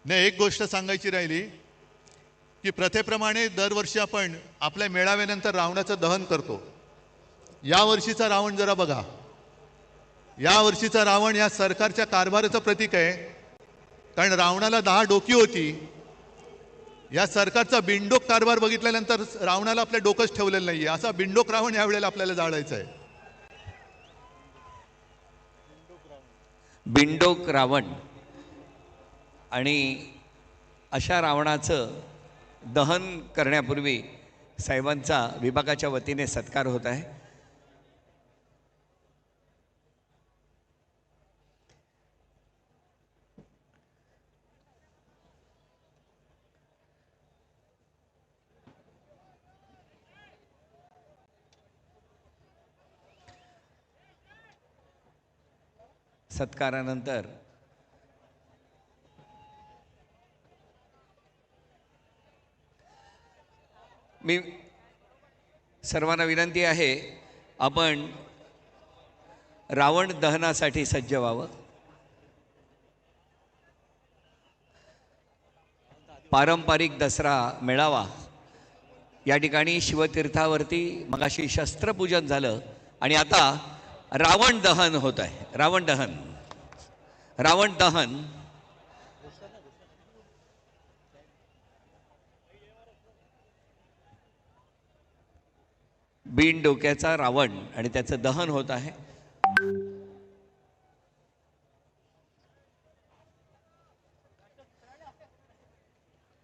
नाही, एक गोष्ट सांगायची राहिली की प्रथेप्रमाणे दरवर्षी आपण आपल्या मेळाव्यानंतर रावणाचं दहन करतो। या वर्षीचा रावण जरा बघा। या वर्षीचा रावण या सरकारच्या कारभाराचं प्रतीक आहे, कारण रावणाला 10 डोकी होती। या सरकारचा बिंडोक कारभार बघितल्यानंतर रावणाला आपल्या डोकंच ठेवलेलं नाहीये। असा बिंडोक रावण यावेळेला आपल्याला जाळायचा आहे। बिंडोक रावण आणि अशा रावणाचं दहन करण्यापूर्वी साहेबांचा विभागाच्या वतीने सत्कार होत आहे। सत्कारानंतर मी सर्वांना विनंती आहे, आपण रावण दहनासाठी सज्ज व्हावं। पारंपरिक दसरा मेळावा या ठिकाणी शिवतीर्थावरती मगाशी शस्त्रपूजन झालं आणि आता रावण दहन होत आहे। रावण दहन बिन डोक्याचा रावण आणि त्याचं दहन होत आहे।